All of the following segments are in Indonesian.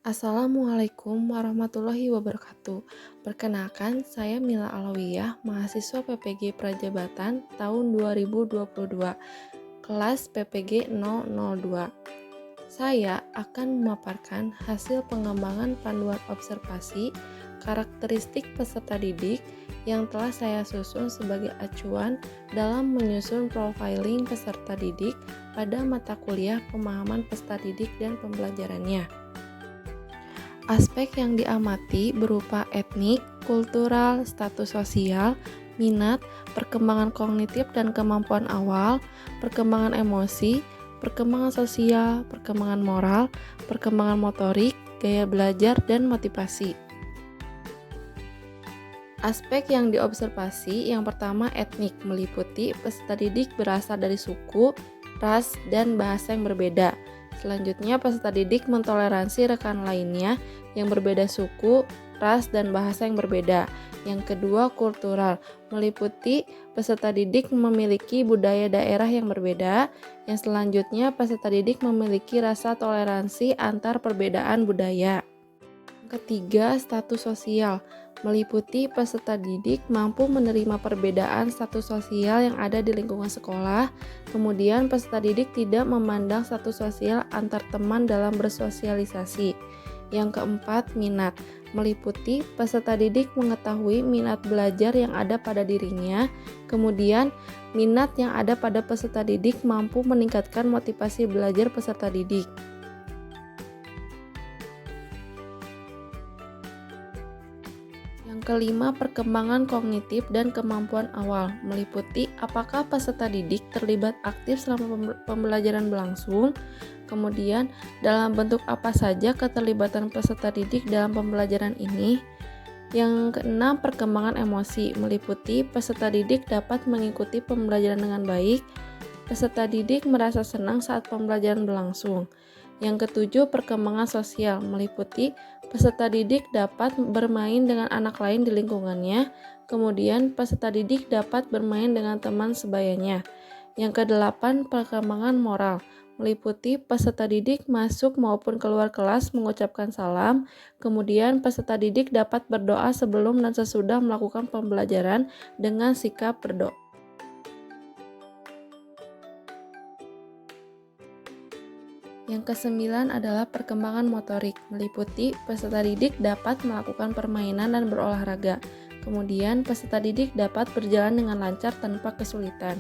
Assalamualaikum warahmatullahi wabarakatuh. Perkenalkan, saya Mila Alawiyah, mahasiswa PPG Prajabatan tahun 2022, kelas PPG 002. Saya akan memaparkan hasil pengembangan panduan observasi karakteristik peserta didik yang telah saya susun sebagai acuan dalam menyusun profiling peserta didik pada mata kuliah pemahaman peserta didik dan pembelajarannya. Aspek yang diamati berupa etnik, kultural, status sosial, minat, perkembangan kognitif dan kemampuan awal, perkembangan emosi, perkembangan sosial, perkembangan moral, perkembangan motorik, gaya belajar, dan motivasi. Aspek yang diobservasi yang pertama etnik, meliputi peserta didik berasal dari suku, ras, dan bahasa yang berbeda. Selanjutnya, peserta didik mentoleransi rekan lainnya yang berbeda suku, ras, dan bahasa yang berbeda. Yang kedua, kultural, meliputi peserta didik memiliki budaya daerah yang berbeda. Yang selanjutnya, peserta didik memiliki rasa toleransi antar perbedaan budaya. Ketiga, status sosial, meliputi peserta didik mampu menerima perbedaan status sosial yang ada di lingkungan sekolah. Kemudian, peserta didik tidak memandang status sosial antar teman dalam bersosialisasi. Yang keempat, minat, meliputi peserta didik mengetahui minat belajar yang ada pada dirinya. Kemudian, minat yang ada pada peserta didik mampu meningkatkan motivasi belajar peserta didik. Yang kelima, perkembangan kognitif dan kemampuan awal, meliputi apakah peserta didik terlibat aktif selama pembelajaran berlangsung, kemudian dalam bentuk apa saja keterlibatan peserta didik dalam pembelajaran ini. Yang keenam, perkembangan emosi, meliputi peserta didik dapat mengikuti pembelajaran dengan baik, peserta didik merasa senang saat pembelajaran berlangsung. Yang ketujuh, perkembangan sosial, meliputi peserta didik dapat bermain dengan anak lain di lingkungannya, kemudian peserta didik dapat bermain dengan teman sebayanya. Yang kedelapan, perkembangan moral, meliputi peserta didik masuk maupun keluar kelas mengucapkan salam, kemudian peserta didik dapat berdoa sebelum dan sesudah melakukan pembelajaran dengan sikap berdoa. Yang kesembilan adalah perkembangan motorik, meliputi peserta didik dapat melakukan permainan dan berolahraga. Kemudian, peserta didik dapat berjalan dengan lancar tanpa kesulitan.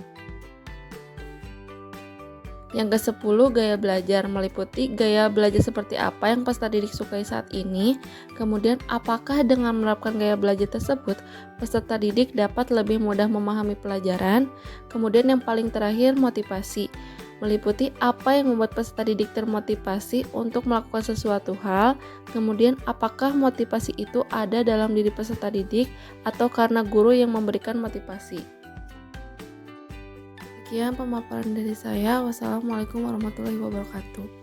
Yang kesepuluh, gaya belajar, meliputi gaya belajar seperti apa yang peserta didik sukai saat ini. Kemudian, apakah dengan menerapkan gaya belajar tersebut, peserta didik dapat lebih mudah memahami pelajaran. Kemudian yang paling terakhir, motivasi, meliputi apa yang membuat peserta didik termotivasi untuk melakukan sesuatu hal, kemudian apakah motivasi itu ada dalam diri peserta didik atau karena guru yang memberikan motivasi. Sekian pemaparan dari saya. Wassalamualaikum warahmatullahi wabarakatuh.